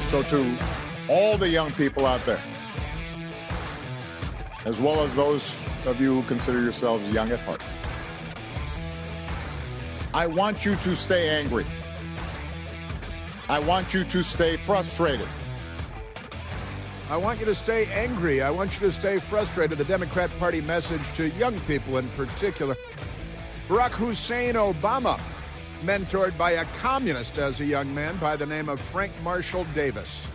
So to all the young people out there, as well as those of you who consider yourselves young at heart, I want you to stay angry. I want you to stay frustrated. I want you to stay angry. I want you to stay frustrated. The Democrat Party message to young people in particular. Barack Hussein Obama, mentored by a communist as a young man by the name of Frank Marshall Davis.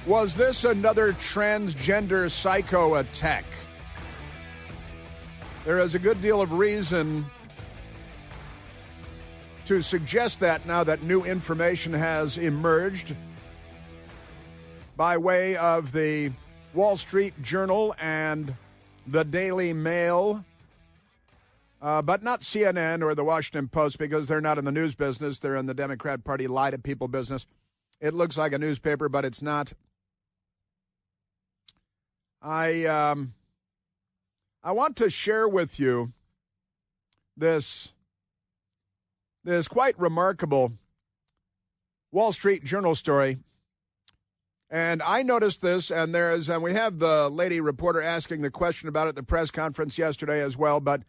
Was this another transgender psycho attack? There is a good deal of reason to suggest that now that new information has emerged by way of the Wall Street Journal and the Daily Mail, but not CNN or the Washington Post because they're not in the news business. They're in the Democrat Party lie to people business. It looks like a newspaper, but it's not. I want to share with you this quite remarkable Wall Street Journal story. And I noticed this, and we have the lady reporter asking the question about it at the press conference yesterday as well. But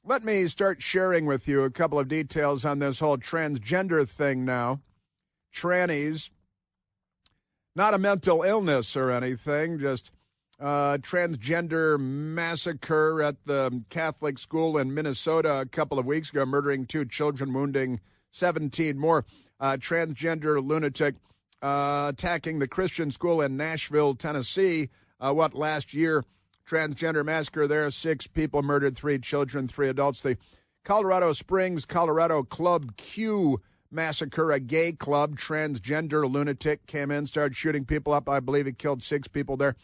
let me start sharing with you a couple of details on this whole transgender thing now. Trannies, not a mental illness or anything, just transgender massacre at the Catholic school in Minnesota a couple of weeks ago, murdering 2 children, wounding 17 more. Transgender lunatic attacking the Christian school in Nashville, Tennessee. Last year? Transgender massacre there, 6 people murdered, 3 children, 3 adults. The Colorado Springs, Colorado Club Q massacre, a gay club, transgender lunatic came in, started shooting people up. I believe he killed 6 people there.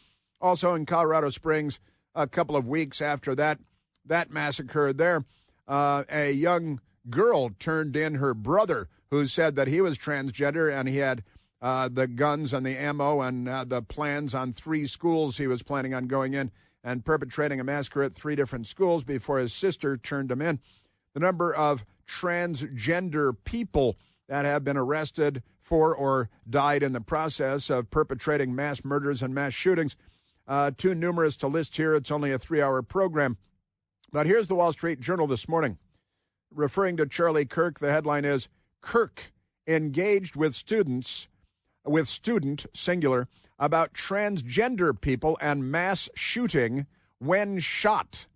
Also in Colorado Springs, a couple of weeks after that massacre there, a young girl turned in her brother who said that he was transgender and he had the guns and the ammo and the plans on 3 schools he was planning on going in and perpetrating a massacre at 3 different schools before his sister turned him in. The number of transgender people that have been arrested for or died in the process of perpetrating mass murders and mass shootings, too numerous to list here. It's only a 3-hour program. But here's the Wall Street Journal this morning. Referring to Charlie Kirk, the headline is, Kirk engaged with student, singular, about transgender people and mass shooting when shot.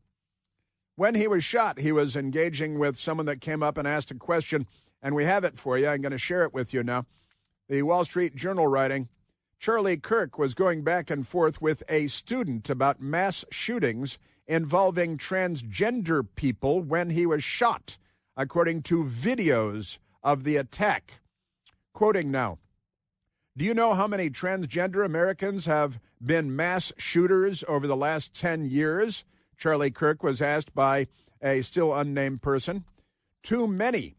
When he was shot, he was engaging with someone that came up and asked a question, and we have it for you. I'm going to share it with you now. The Wall Street Journal writing, Charlie Kirk was going back and forth with a student about mass shootings involving transgender people when he was shot, according to videos of the attack. Quoting now, do you know how many transgender Americans have been mass shooters over the last 10 years? Charlie Kirk was asked by a still unnamed person. Too many,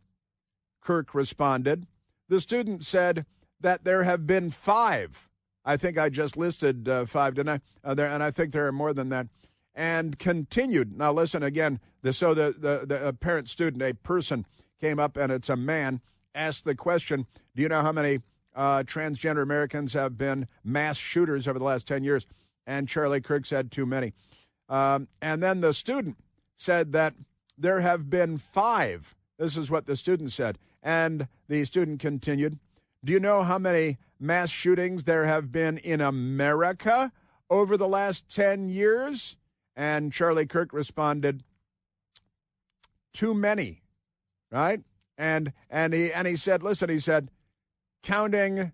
Kirk responded. The student said that there have been 5. I think I just listed 5, didn't I? And I think there are more than that. And continued. Now, listen again. The parent student, a person, came up, and it's a man, asked the question, do you know how many transgender Americans have been mass shooters over the last 10 years? And Charlie Kirk said too many. And then the student said that there have been 5. This is what the student said. And the student continued, do you know how many mass shootings there have been in America over the last 10 years? And Charlie Kirk responded, too many, right? And he said, listen, he said, counting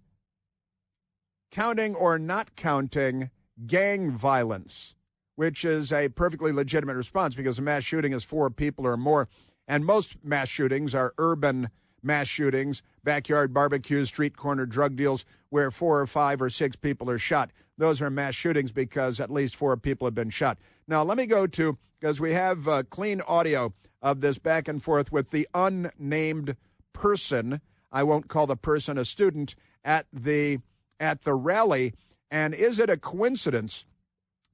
or not counting gang violence, which is a perfectly legitimate response because a mass shooting is 4 people or more. And most mass shootings are urban mass shootings, backyard barbecues, street corner drug deals where 4 or 5 or 6 people are shot. Those are mass shootings because at least 4 people have been shot. Now, let me go to, because we have clean audio of this back and forth with the unnamed person. I won't call the person a student at the rally. And is it a coincidence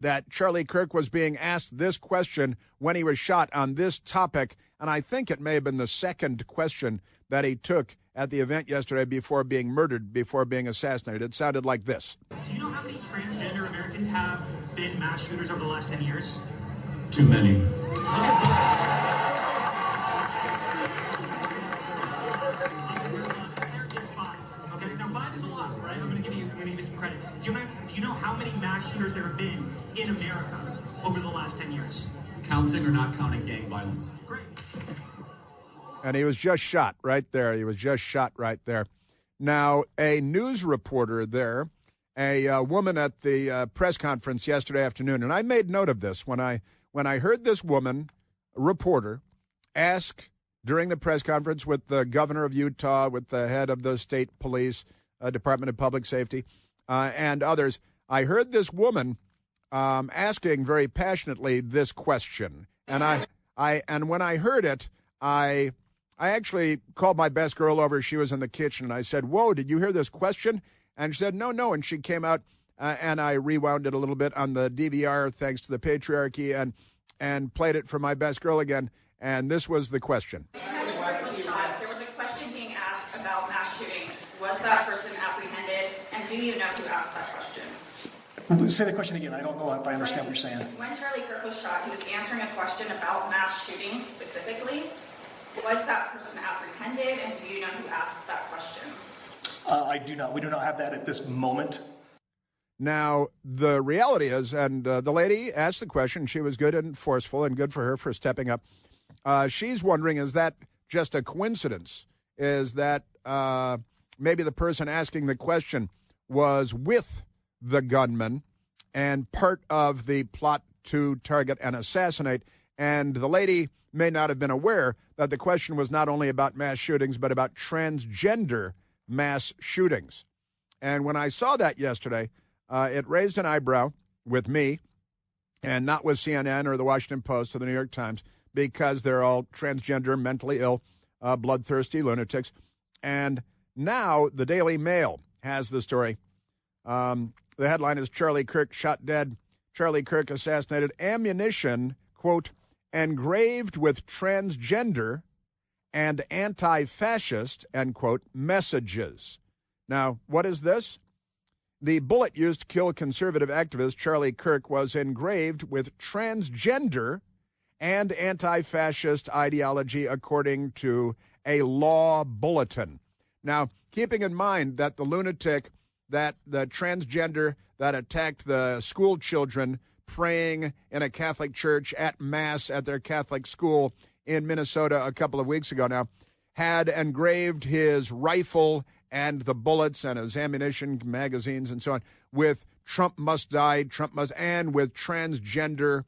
that Charlie Kirk was being asked this question when he was shot on this topic? And I think it may have been the second question that he took at the event yesterday before being murdered, before being assassinated. It sounded like this. Do you know how many transgender Americans have been mass shooters over the last 10 years? Too many. Okay, now 5 is a lot, right? I'm going to give you some credit. Do you know how many mass shooters there have been in America over the last 10 years? Counting or not counting gang violence? Great. And he was just shot right there. He was just shot right there. Now, a news reporter there, a woman at the press conference yesterday afternoon, and I made note of this when I heard this woman, reporter, ask during the press conference with the governor of Utah, with the head of the state police, Department of Public Safety, and others. I heard this woman asking very passionately this question, and when I heard it, I actually called my best girl over. She was in the kitchen, and I said, "Whoa, did you hear this question?" And she said, "No." And she came out, and I rewound it a little bit on the DVR, thanks to the patriarchy, and played it for my best girl again. And this was the question. Kirk was shot. There was a question being asked about mass shooting. Was that person apprehended? And do you know who asked that question? Say the question again. I don't know if I understand what you're saying. When Charlie Kirk was shot, he was answering a question about mass shootings specifically. Was that person apprehended, and do you know who asked that question? I do not. We do not have that at this moment. Now, the reality is, and the lady asked the question, she was good and forceful, and good for her for stepping up. She's wondering, is that just a coincidence? Is that maybe the person asking the question was with the gunman and part of the plot to target and assassinate, and the lady may not have been aware that the question was not only about mass shootings, but about transgender mass shootings. And when I saw that yesterday, it raised an eyebrow with me, and not with CNN or the Washington Post or the New York Times, because they're all transgender, mentally ill, bloodthirsty lunatics. And now the Daily Mail has the story. The headline is Charlie Kirk shot dead. Charlie Kirk assassinated. Ammunition, quote, engraved with transgender and anti-fascist, end quote, messages. Now, what is this? The bullet used to kill conservative activist Charlie Kirk was engraved with transgender and anti-fascist ideology, according to a law bulletin. Now, keeping in mind that the lunatic, that the transgender that attacked the school children praying in a Catholic church at Mass at their Catholic school in Minnesota a couple of weeks ago now, had engraved his rifle and the bullets and his ammunition, magazines, and so on, with Trump must die, and with transgender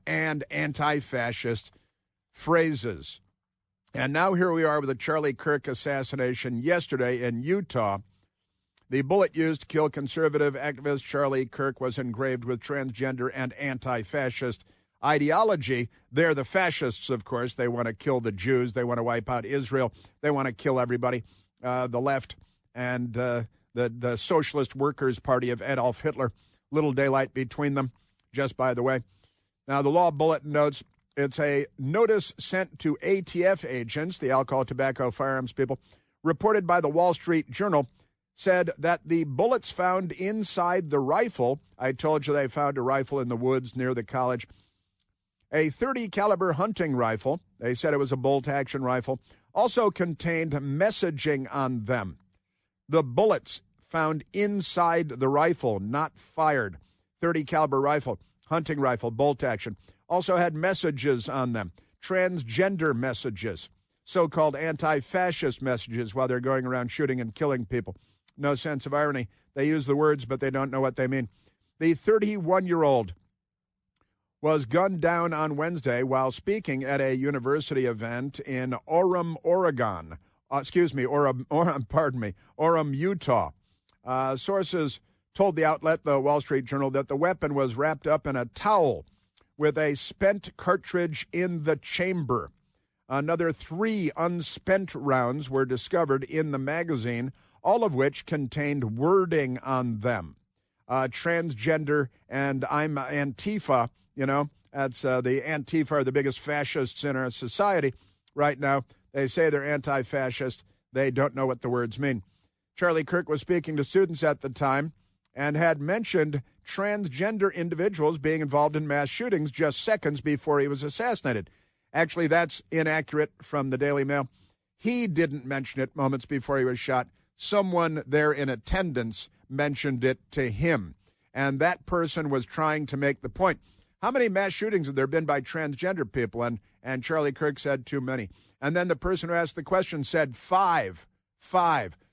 and anti-fascist phrases. And now here we are with the Charlie Kirk assassination yesterday in Utah. The bullet used to kill conservative activist Charlie Kirk was engraved with transgender and anti-fascist ideology. They're the fascists, of course. They want to kill the Jews. They want to wipe out Israel. They want to kill everybody. The left and the Socialist Workers' Party of Adolf Hitler. Little daylight between them, just by the way. Now, the law bulletin notes it's a notice sent to ATF agents, the alcohol, tobacco, firearms people, reported by the Wall Street Journal, said that the bullets found inside the rifle, I told you they found a rifle in the woods near the college, a .30 caliber hunting rifle, they said it was a bolt-action rifle, also contained messaging on them. The bullets found inside the rifle, not fired. .30 caliber rifle, hunting rifle, bolt-action, also had messages on them, transgender messages, so-called anti-fascist messages while they're going around shooting and killing people. No sense of irony. They use the words, but they don't know what they mean. The 31-year-old was gunned down on Wednesday while speaking at a university event in Orem, Utah. Sources told the outlet, the Wall Street Journal, that the weapon was wrapped up in a towel with a spent cartridge in the chamber. Another 3 unspent rounds were discovered in the magazine, all of which contained wording on them. Transgender and I'm Antifa, that's the Antifa are the biggest fascists in our society right now. They say they're anti-fascist. they don't know what the words mean. Charlie Kirk was speaking to students at the time and had mentioned transgender individuals being involved in mass shootings just seconds before he was assassinated. Actually, that's inaccurate from the Daily Mail. He didn't mention it moments before he was shot. Someone there in attendance mentioned it to him, and that person was trying to make the point. How many mass shootings have there been by transgender people? And Charlie Kirk said too many. And then the person who asked the question said five,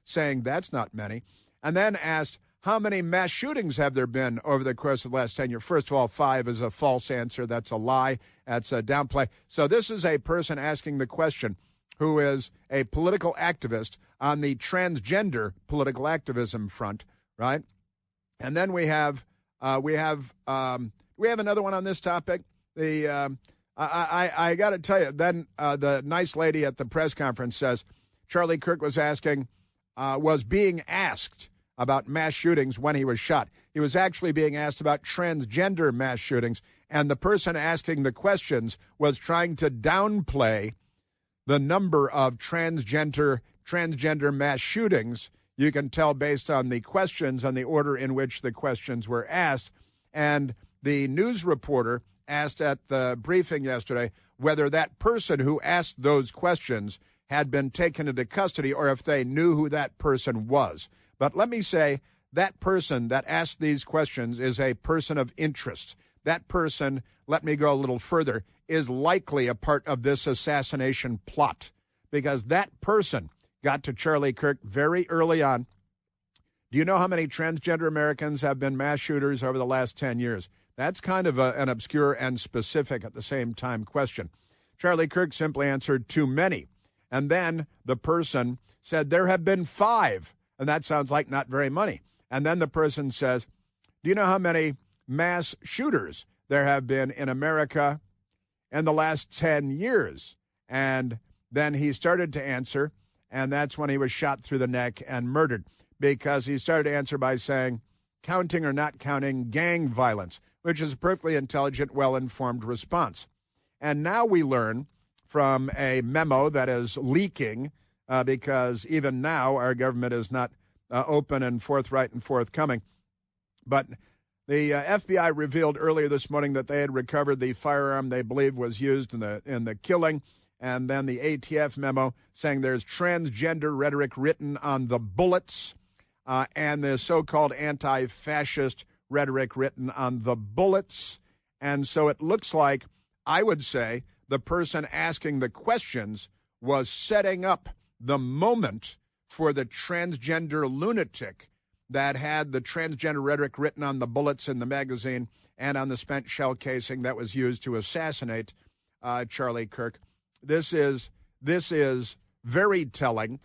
saying that's not many. And then asked, how many mass shootings have there been over the course of the last 10 years? First of all, 5 is a false answer. That's a lie. That's a downplay. So this is a person asking the question who is a political activist on the transgender political activism front, right? And then we have another one on this topic. I got to tell you, then the nice lady at the press conference says Charlie Kirk was being asked about mass shootings when he was shot. He was actually being asked about transgender mass shootings, and the person asking the questions was trying to downplay the number of transgender mass shootings. You can tell based on the questions and the order in which the questions were asked. And the news reporter asked at the briefing yesterday whether that person who asked those questions had been taken into custody or if they knew who that person was. But let me say, that person that asked these questions is a person of interest. That person, let me go a little further, is likely a part of this assassination plot, because that person got to Charlie Kirk very early on. Do you know how many transgender Americans have been mass shooters over the last 10 years? That's kind of an obscure and specific at the same time question. Charlie Kirk simply answered too many. And then the person said there have been 5. And that sounds like not very many. And then the person says, do you know how many mass shooters there have been in America in the last 10 years? And then he started to answer, and that's when he was shot through the neck and murdered, because he started to answer by saying, counting or not counting gang violence, which is a perfectly intelligent, well-informed response. And now we learn from a memo that is leaking, because even now our government is not open and forthright and forthcoming. But the FBI revealed earlier this morning that they had recovered the firearm they believe was used in the killing, and then the ATF memo saying there's transgender rhetoric written on the bullets, and the so-called anti-fascist rhetoric written on the bullets. And so it looks like, I would say, the person asking the questions was setting up the moment for the transgender lunatic that had the transgender rhetoric written on the bullets in the magazine and on the spent shell casing that was used to assassinate Charlie Kirk. This is very telling,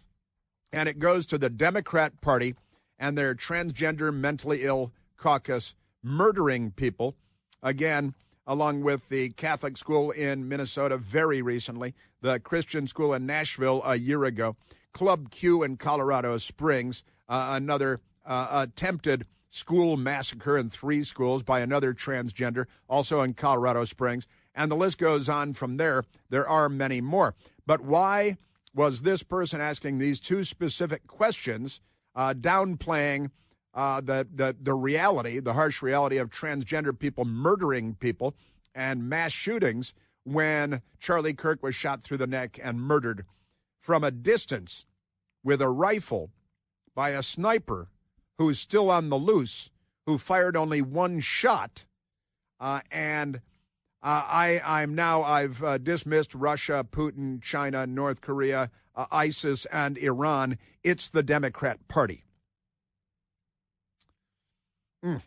and it goes to the Democrat Party and their transgender mentally ill caucus murdering people, again, along with the Catholic school in Minnesota very recently, the Christian school in Nashville a year ago, Club Q in Colorado Springs, another attempted school massacre in 3 schools by another transgender, also in Colorado Springs, and the list goes on from there. There are many more. But why was this person asking these 2 specific questions, downplaying the reality, the harsh reality of transgender people murdering people and mass shootings when Charlie Kirk was shot through the neck and murdered from a distance with a rifle by a sniper who's still on the loose, who fired only 1 shot. I've dismissed Russia, Putin, China, North Korea, ISIS, and Iran. It's the Democrat Party. You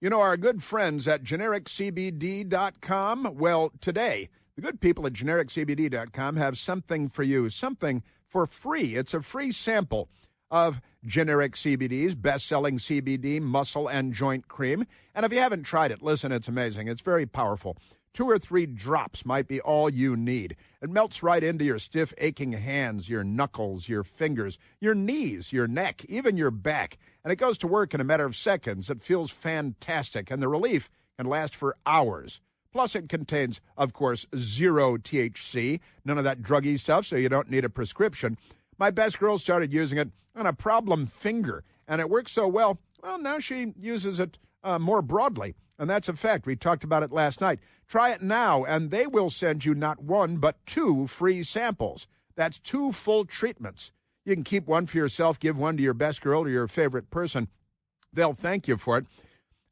know, our good friends at GenericCBD.com, well, today, the good people at GenericCBD.com have something for you, something for free. It's a free sample of Generic CBD's best-selling CBD muscle and joint cream. And if you haven't tried it, listen, it's amazing. It's very powerful. 2 or 3 drops might be all you need. It melts right into your stiff, aching hands, your knuckles, your fingers, your knees, your neck, even your back. And it goes to work in a matter of seconds. It feels fantastic, and the relief can last for hours. Plus, it contains, of course, 0 THC, none of that druggy stuff, so you don't need a prescription. My best girl started using it on a problem finger, and it works so well. Well, now she uses it more broadly, and that's a fact. We talked about it last night. Try it now, and they will send you not one, but 2 free samples. That's 2 full treatments. You can keep one for yourself, give one to your best girl or your favorite person. They'll thank you for it.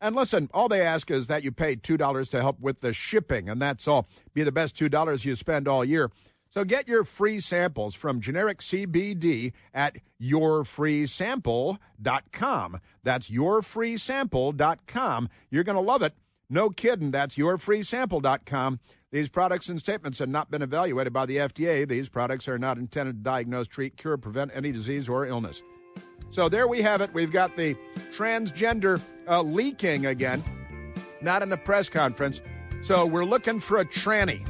And listen, all they ask is that you pay $2 to help with the shipping, and that's all. Be the best $2 you spend all year. So get your free samples from generic CBD at yourfreesample.com. That's yourfreesample.com. You're going to love it. No kidding. That's yourfreesample.com. These products and statements have not been evaluated by the FDA. These products are not intended to diagnose, treat, cure, prevent any disease or illness. So there we have it. We've got the transgender leaking again, not in the press conference. So we're looking for a tranny.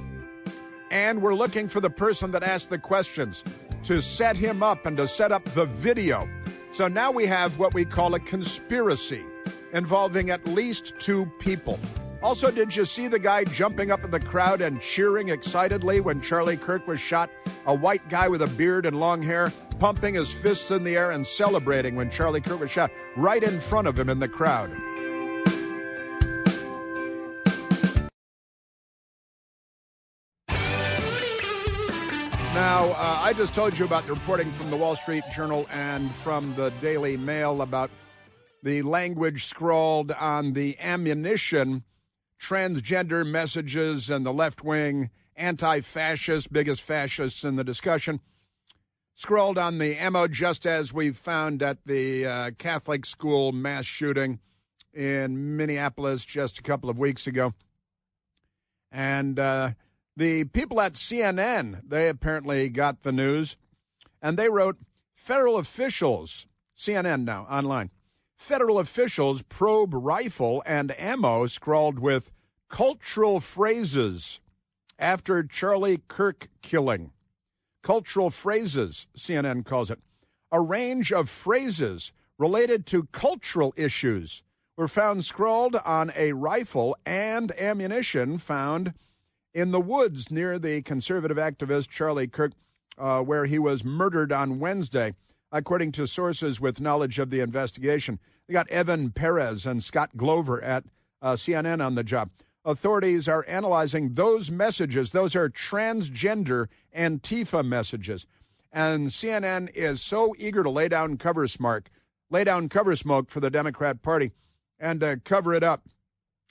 And we're looking for the person that asked the questions to set him up and to set up the video. So now we have what we call a conspiracy involving at least 2 people. Also, did you see the guy jumping up in the crowd and cheering excitedly when Charlie Kirk was shot? A white guy with a beard and long hair, pumping his fists in the air and celebrating when Charlie Kirk was shot right in front of him in the crowd. Now, I just told you about the reporting from the Wall Street Journal and from the Daily Mail about the language scrawled on the ammunition, transgender messages, and the left-wing anti-fascist, biggest fascists in the discussion, scrawled on the ammo, just as we found at the Catholic school mass shooting in Minneapolis just a couple of weeks ago. And the people at CNN, they apparently got the news, and they wrote, federal officials, CNN now, online, federal officials probe rifle and ammo scrawled with cultural phrases after Charlie Kirk killing. Cultural phrases, CNN calls it. A range of phrases related to cultural issues were found scrawled on a rifle and ammunition found in the woods near the conservative activist Charlie Kirk, where he was murdered on Wednesday, according to sources with knowledge of the investigation. They got Evan Perez and Scott Glover at CNN on the job. Authorities are analyzing those messages. Those are transgender Antifa messages. And CNN is so eager to lay down cover smoke for the Democrat Party and cover it up.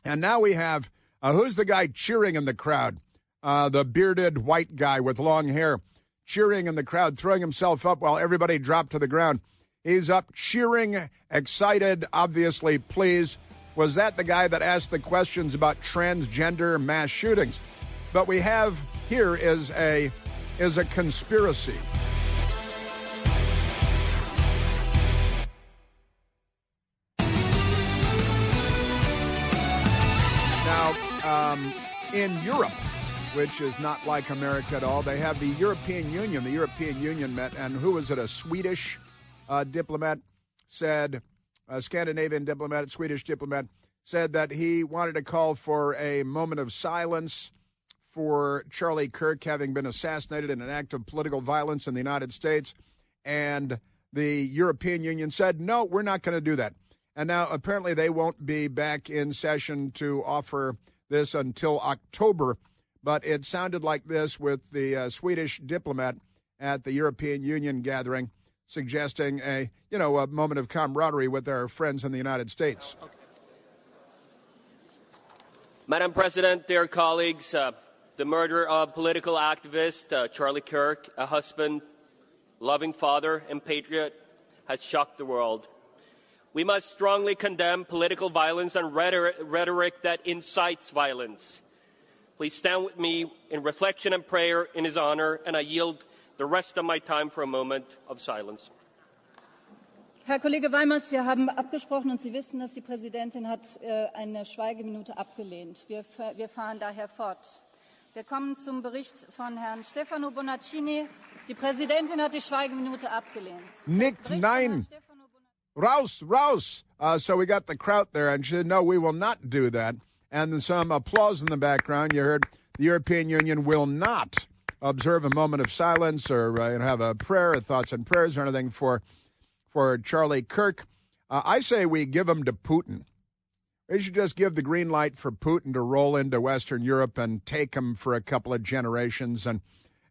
And now we have who's the guy cheering in the crowd? The bearded white guy with long hair cheering in the crowd, throwing himself up while everybody dropped to the ground. He's up cheering, excited, obviously pleased. Was that the guy that asked the questions about transgender mass shootings? But we have here is a conspiracy. In Europe, which is not like America at all, they have the European Union. The European Union met, and who was it? A Swedish diplomat said, a Scandinavian diplomat, Swedish diplomat, said that he wanted to call for a moment of silence for Charlie Kirk having been assassinated in an act of political violence in the United States. And the European Union said, no, we're not going to do that. And now apparently they won't be back in session to offer this until October, but it sounded like this with the Swedish diplomat at the European Union gathering, suggesting a moment of camaraderie with our friends in the United States. Madam President, dear colleagues, the murder of political activist Charlie Kirk, a husband, loving father, and patriot, has shocked the world. We must strongly condemn political violence and rhetoric that incites violence. Please stand with me in reflection and prayer in his honor, and I yield the rest of my time for a moment of silence. Herr Kollege Weimers, wir haben abgesprochen und Sie wissen, dass die Präsidentin hat eine Schweigeminute abgelehnt. Wir fahren daher fort. Wir kommen zum Bericht von Herrn Stefano Bonaccini. Die Präsidentin hat die Schweigeminute abgelehnt. Nickt, nein. Raus. So we got the crowd there, and she said, no, we will not do that. And some applause in the background. You heard the European Union will not observe a moment of silence or have a prayer, or thoughts and prayers, or anything for Charlie Kirk. I say we give him to Putin. We should just give the green light for Putin to roll into Western Europe and take him for a couple of generations, and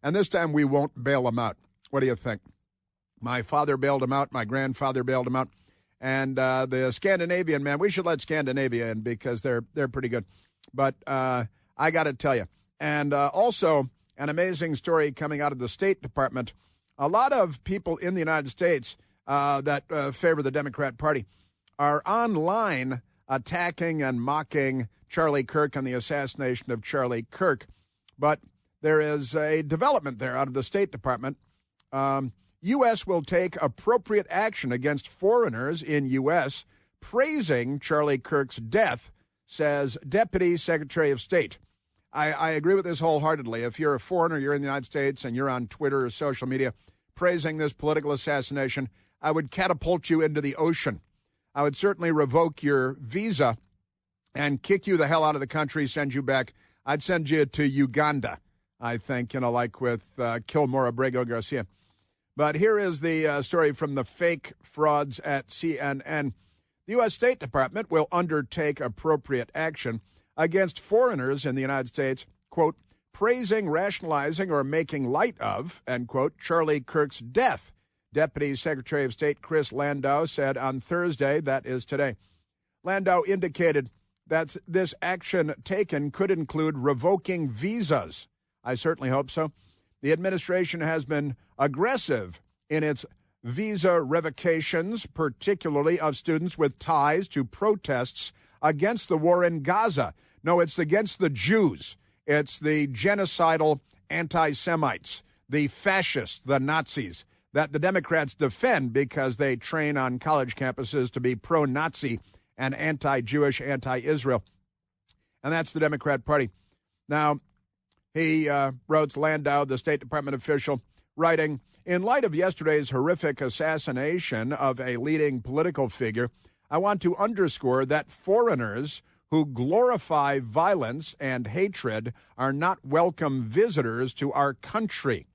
this time we won't bail him out. What do you think? My father bailed him out. My grandfather bailed him out. And the Scandinavian, man, we should let Scandinavia in because they're pretty good. But I got to tell you. And also an amazing story coming out of the State Department. A lot of people in the United States that favor the Democrat Party are online attacking and mocking Charlie Kirk and the assassination of Charlie Kirk. But there is a development there out of the State Department. U.S. will take appropriate action against foreigners in U.S. praising Charlie Kirk's death, says Deputy Secretary of State. I agree with this wholeheartedly. If you're a foreigner, you're in the United States, and you're on Twitter or social media praising this political assassination, I would catapult you into the ocean. I would certainly revoke your visa and kick you the hell out of the country, send you back. I'd send you to Uganda, I think, like with Kilmore Abrego Garcia. But here is the story from the fake frauds at CNN. The U.S. State Department will undertake appropriate action against foreigners in the United States, quote, praising, rationalizing, or making light of, end quote, Charlie Kirk's death. Deputy Secretary of State Chris Landau said on Thursday, that is today. Landau indicated that this action taken could include revoking visas. I certainly hope so. The administration has been aggressive in its visa revocations, particularly of students with ties to protests against the war in Gaza. No, it's against the Jews. It's the genocidal anti-Semites, the fascists, the Nazis, that the Democrats defend because they train on college campuses to be pro-Nazi and anti-Jewish, anti-Israel. And that's the Democrat Party. Now, he wrote, Landau, the State Department official, writing, in light of yesterday's horrific assassination of a leading political figure, I want to underscore that foreigners who glorify violence and hatred are not welcome visitors to our country.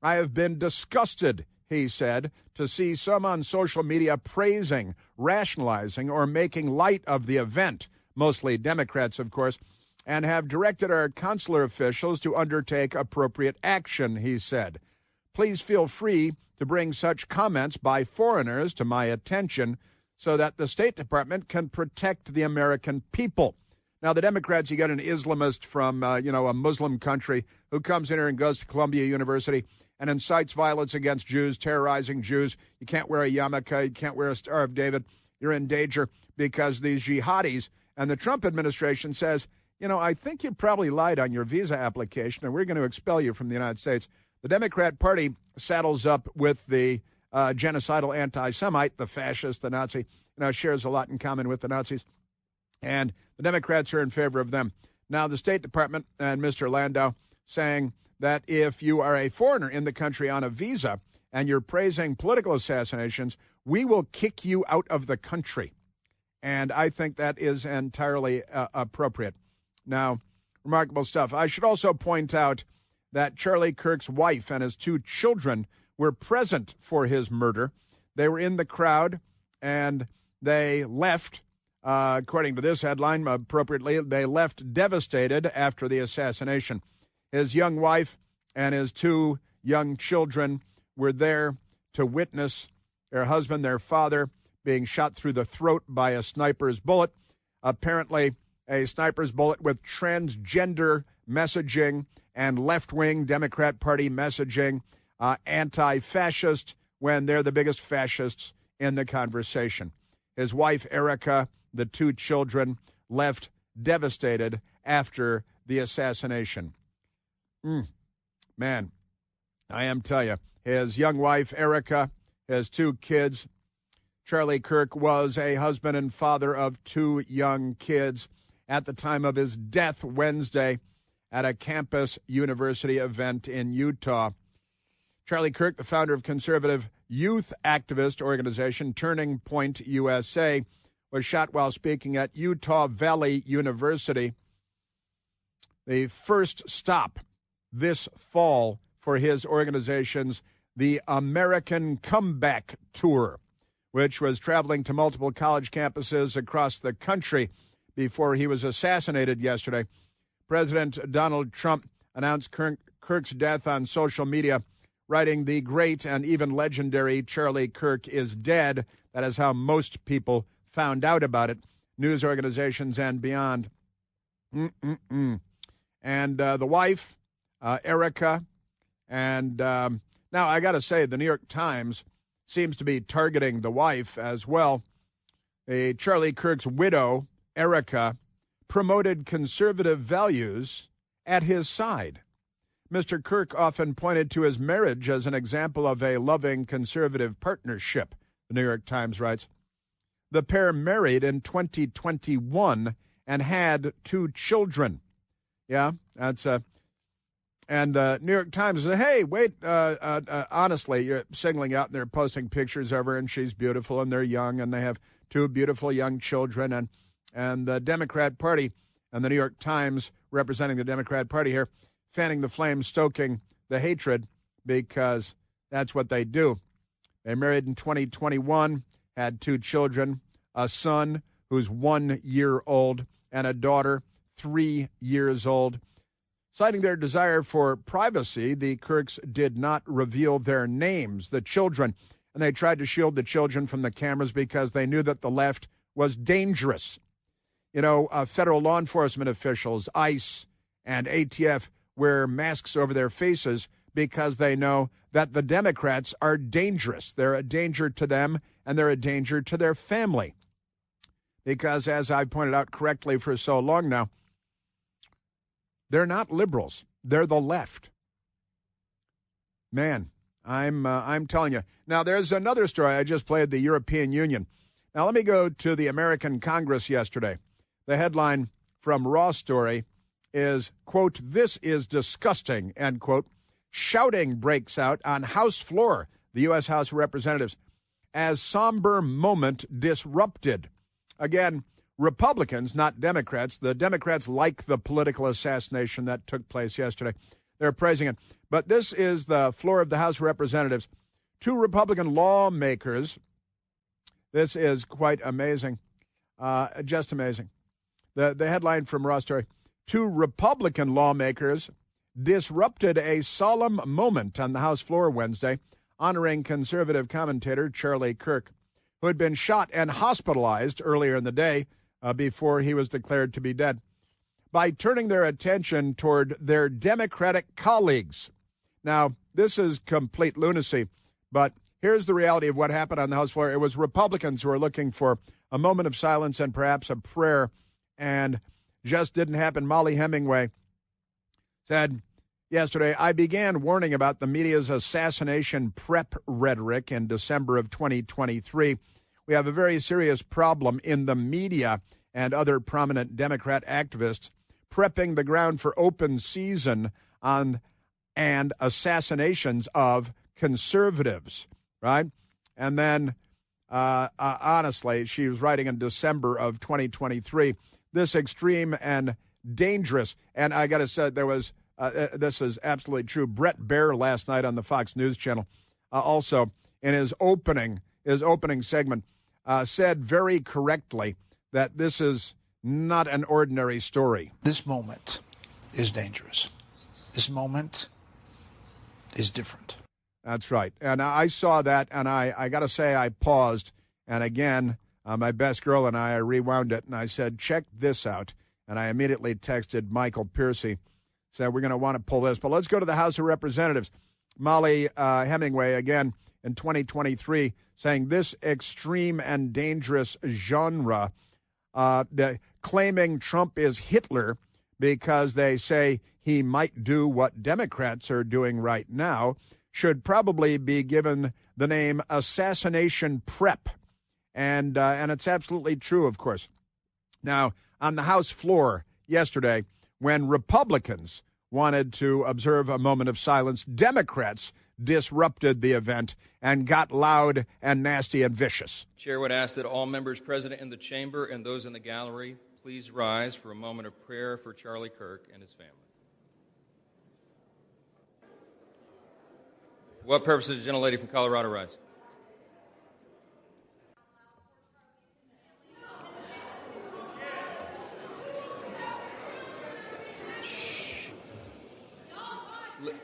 I have been disgusted, he said, to see some on social media praising, rationalizing, or making light of the event, mostly Democrats, of course, and have directed our consular officials to undertake appropriate action, he said. Please feel free to bring such comments by foreigners to my attention so that the State Department can protect the American people. Now, the Democrats, you got an Islamist from, a Muslim country who comes in here and goes to Columbia University and incites violence against Jews, terrorizing Jews. You can't wear a yarmulke. You can't wear a Star of David. You're in danger because these jihadis. And the Trump administration says, I think you probably lied on your visa application, and we're going to expel you from the United States. The Democrat Party saddles up with the genocidal anti-Semite, the fascist, the Nazi, shares a lot in common with the Nazis. And the Democrats are in favor of them. Now, the State Department and Mr. Landau saying that if you are a foreigner in the country on a visa and you're praising political assassinations, we will kick you out of the country. And I think that is entirely appropriate. Now, remarkable stuff. I should also point out that Charlie Kirk's wife and his 2 children were present for his murder. They were in the crowd, and they left, according to this headline, appropriately, they left devastated after the assassination. His young wife and his 2 young children were there to witness their husband, their father, being shot through the throat by a sniper's bullet. Apparently, a sniper's bullet with transgender messaging and left-wing Democrat Party messaging, anti-fascist, when they're the biggest fascists in the conversation. His wife, Erica, the 2 children, left devastated after the assassination. Man, I am telling you, his young wife, Erica, his 2 kids. Charlie Kirk was a husband and father of 2 young kids at the time of his death Wednesday at a campus university event in Utah. Charlie Kirk, the founder of conservative youth activist organization Turning Point USA, was shot while speaking at Utah Valley University. The first stop this fall for his organization's The American Comeback Tour, which was traveling to multiple college campuses across the country before he was assassinated yesterday. President Donald Trump announced Kirk's death on social media, writing, "The great and even legendary Charlie Kirk is dead." That is how most people found out about it, news organizations and beyond. And the wife, Erica, and now I got to say, the New York Times seems to be targeting the wife as well. Charlie Kirk's widow, Erica, promoted conservative values at his side. Mr. Kirk often pointed to his marriage as an example of a loving conservative partnership, the New York Times writes. The pair married in 2021 and had 2 children. Yeah, that's and the New York Times said, "Hey, wait, honestly, you're singling out, and they're posting pictures of her, and she's beautiful, and they're young, and they have 2 beautiful young children, and the Democrat Party and the New York Times representing the Democrat Party here, fanning the flames, stoking the hatred, because that's what they do. They married in 2021, had 2 children, a son who's 1 year old, and a daughter 3 years old. Citing their desire for privacy, the Kirks did not reveal their names, the children, and they tried to shield the children from the cameras because they knew that the left was dangerous. You know, federal law enforcement officials, ICE and ATF, wear masks over their faces because they know that the Democrats are dangerous. They're a danger to them, and they're a danger to their family. Because, as I've pointed out correctly for so long now, they're not liberals. They're the left. Man, I'm telling you. Now, there's another story. I just played, the European Union. Now, let me go to the American Congress yesterday. The headline from Raw Story is, quote, "This is disgusting," end quote. Shouting breaks out on House floor, the U.S. House of Representatives, as somber moment disrupted. Again, Republicans, not Democrats. The Democrats like the political assassination that took place yesterday. They're praising it. But this is the floor of the House of Representatives. 2 Republican lawmakers. This is quite amazing. Just amazing. The headline from Raw Story. 2 Republican lawmakers disrupted a solemn moment on the House floor Wednesday, honoring conservative commentator Charlie Kirk, who had been shot and hospitalized earlier in the day before he was declared to be dead, by turning their attention toward their Democratic colleagues. Now, this is complete lunacy, but here's the reality of what happened on the House floor. It was Republicans who were looking for a moment of silence and perhaps a prayer, and just didn't happen. Molly Hemingway said yesterday, "I began warning about the media's assassination prep rhetoric in December of 2023. We have a very serious problem in the media and other prominent Democrat activists prepping the ground for open season on and assassinations of conservatives," right? And then, honestly, she was writing in December of 2023, "This extreme and dangerous," and I got to say, there was, this is absolutely true. Brett Baer last night on the Fox News Channel, also in his opening segment, said very correctly that this is not an ordinary story. This moment is dangerous. This moment is different. That's right. And I saw that, and I got to say, I paused. And again, my best girl and I rewound it, and I said, "Check this out." And I immediately texted Michael Piercy, said, "We're going to want to pull this." But let's go to the House of Representatives. Molly Hemingway, again, in 2023, saying this extreme and dangerous genre, claiming Trump is Hitler because they say he might do what Democrats are doing right now, should probably be given the name assassination prep. And it's absolutely true, of course. Now, on the House floor yesterday, when Republicans wanted to observe a moment of silence, Democrats disrupted the event and got loud and nasty and vicious. Chair would ask that all members present in the chamber and those in the gallery please rise for a moment of prayer for Charlie Kirk and his family. What purpose does the gentlelady from Colorado rise?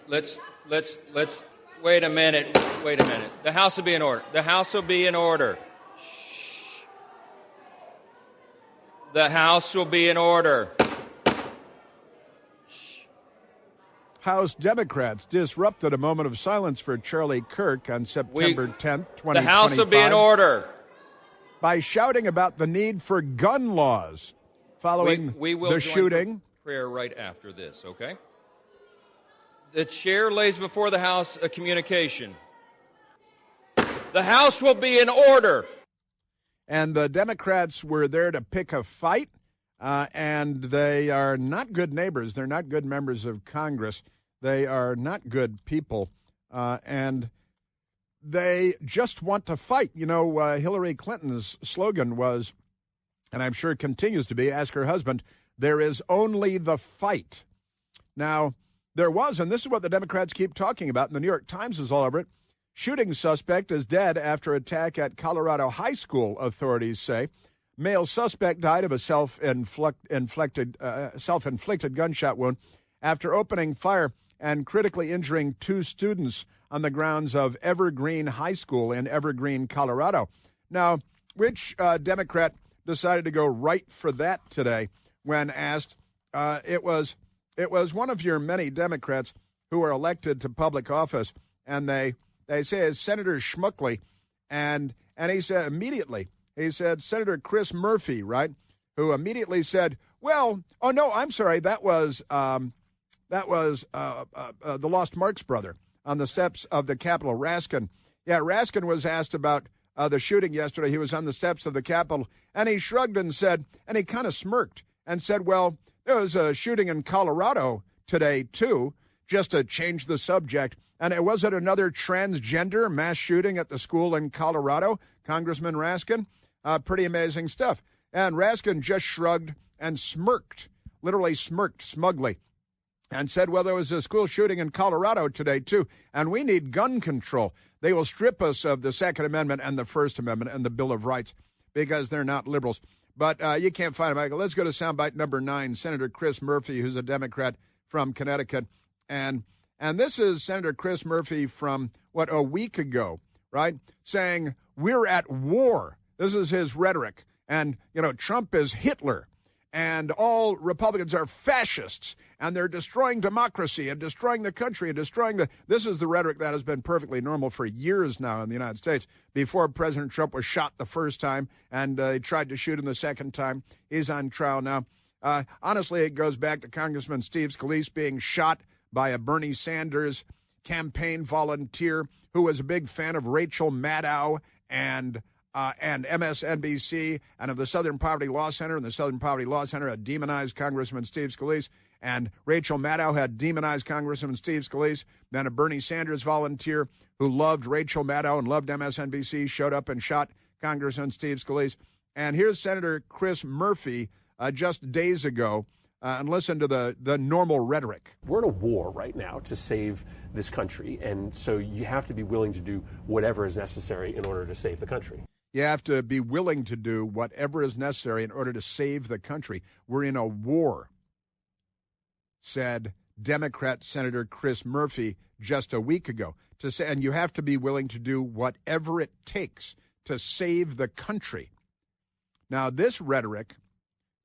Let's wait a minute. The House will be in order. The House will be in order. Shh. The House will be in order. House Democrats disrupted a moment of silence for Charlie Kirk on September 10th, 2025. The House will be in order. By shouting about the need for gun laws following we will the shooting. Prayer right after this, okay? The chair lays before the House a communication. The House will be in order. And the Democrats were there to pick a fight, and they are not good neighbors. They're not good members of Congress. They are not good people, and they just want to fight. You know, Hillary Clinton's slogan was, and I'm sure it continues to be, ask her husband, there is only the fight. Now, there was, and this is what the Democrats keep talking about, and the New York Times is all over it, shooting suspect is dead after attack at Colorado high school, authorities say. Male suspect died of a self-inflicted gunshot wound after opening fire and critically injuring 2 students on the grounds of Evergreen High School in Evergreen, Colorado. Now, which Democrat decided to go right for that today when asked? It was one of your many Democrats who are elected to public office, and they say it's Senator Schmuckley, and he said immediately, he said Senator Chris Murphy, right, who immediately said, well, oh no, I'm sorry, that was the Lost Marks brother on the steps of the Capitol, Raskin. Yeah, Raskin was asked about the shooting yesterday. He was on the steps of the Capitol, and he shrugged and said, and he kind of smirked and said, well, there was a shooting in Colorado today, too, just to change the subject. And it wasn't another transgender mass shooting at the school in Colorado, Congressman Raskin. Pretty amazing stuff. And Raskin just shrugged and smirked, literally smirked smugly, and said, well, there was a school shooting in Colorado today, too, and we need gun control. They will strip us of the Second Amendment and the First Amendment and the Bill of Rights because they're not liberals. But you can't find it, Michael. Let's go to soundbite number 9, Senator Chris Murphy, who's a Democrat from Connecticut. And this is Senator Chris Murphy from, a week ago, right, saying we're at war. This is his rhetoric. And, Trump is Hitler. And all Republicans are fascists, and they're destroying democracy and destroying the country and destroying This is the rhetoric that has been perfectly normal for years now in the United States. Before President Trump was shot the first time, and they tried to shoot him the second time. He's on trial now. Honestly, it goes back to Congressman Steve Scalise being shot by a Bernie Sanders campaign volunteer who was a big fan of Rachel Maddow and MSNBC and of the Southern Poverty Law Center, and the Southern Poverty Law Center had demonized Congressman Steve Scalise, and Rachel Maddow had demonized Congressman Steve Scalise. Then a Bernie Sanders volunteer who loved Rachel Maddow and loved MSNBC showed up and shot Congressman Steve Scalise. And here's Senator Chris Murphy just days ago, and listen to the normal rhetoric. We're in a war right now to save this country, and so you have to be willing to do whatever is necessary in order to save the country. You have to be willing to do whatever is necessary in order to save the country. We're in a war, said Democrat Senator Chris Murphy just a week ago. And you have to be willing to do whatever it takes to save the country. Now, this rhetoric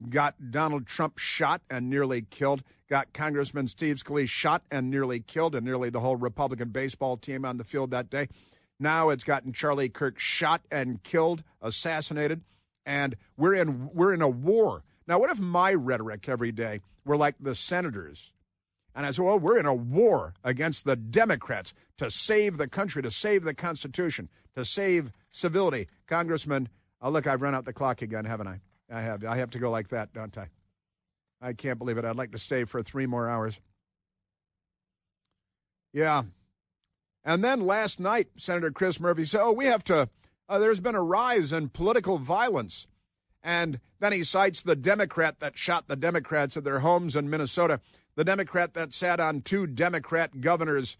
got Donald Trump shot and nearly killed, got Congressman Steve Scalise shot and nearly killed, and nearly the whole Republican baseball team on the field that day. Now it's gotten Charlie Kirk shot and killed, assassinated, and we're in a war. Now, what if my rhetoric every day were like the senators? And I said, well, we're in a war against the Democrats to save the country, to save the Constitution, to save civility. Congressman, look, I've run out the clock again, haven't I? I have to go like that, don't I? I can't believe it. I'd like to stay for 3 more hours. Yeah. And then last night, Senator Chris Murphy said, we have to, there's been a rise in political violence. And then he cites the Democrat that shot the Democrats at their homes in Minnesota, the Democrat that sat on 2 Democrat governors'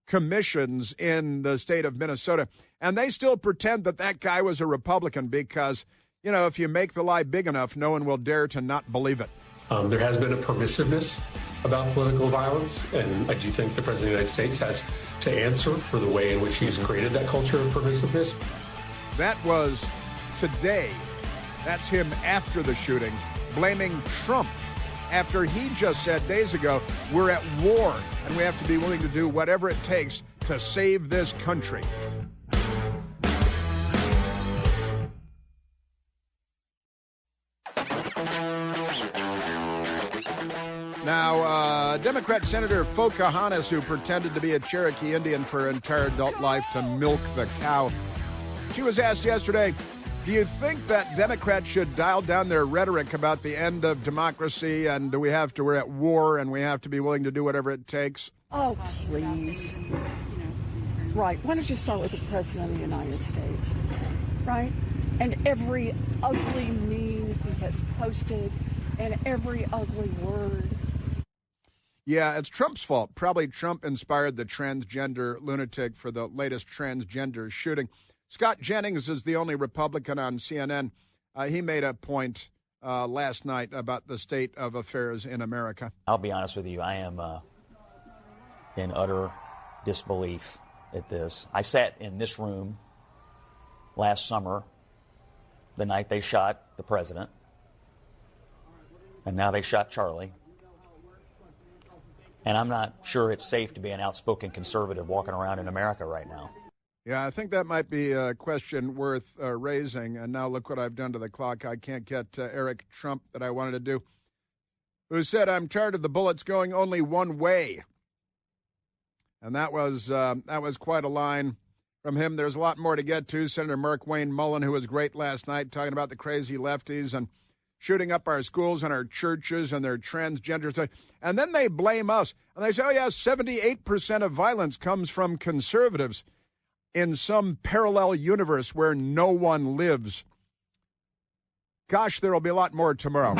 commissions in the state of Minnesota. And they still pretend that that guy was a Republican because, you know, if you make the lie big enough, no one will dare to not believe it. There has been a permissiveness about political violence, and I do think the President of the United States has to answer for the way in which he's created that culture of permissiveness. That was today. That's him after the shooting, blaming Trump after he just said days ago, we're at war and we have to be willing to do whatever it takes to save this country. Now, Democrat Senator Pocahontas, who pretended to be a Cherokee Indian for her entire adult life to milk the cow, she was asked yesterday, do you think that Democrats should dial down their rhetoric about the end of democracy and we're at war and we have to be willing to do whatever it takes? Oh, please. Right. Why don't you start with the President of the United States, right? And every ugly meme he has posted and every ugly word. Yeah, it's Trump's fault. Probably Trump inspired the transgender lunatic for the latest transgender shooting. Scott Jennings is the only Republican on CNN. He made a point last night about the state of affairs in America. I'll be honest with you. I am in utter disbelief at this. I sat in this room last summer, the night they shot the president, and now they shot Charlie. And I'm not sure it's safe to be an outspoken conservative walking around in America right now. Yeah, I think that might be a question worth raising. And now look what I've done to the clock. I can't get Eric Trump that I wanted to do, who said, I'm tired of the bullets going only one way. And that was quite a line from him. There's a lot more to get to. Senator Mark Wayne Mullen, who was great last night, talking about the crazy lefties and shooting up our schools and our churches and their transgender stuff. And then they blame us. And they say, oh, yeah, 78% of violence comes from conservatives in some parallel universe where no one lives. Gosh, there will be a lot more tomorrow.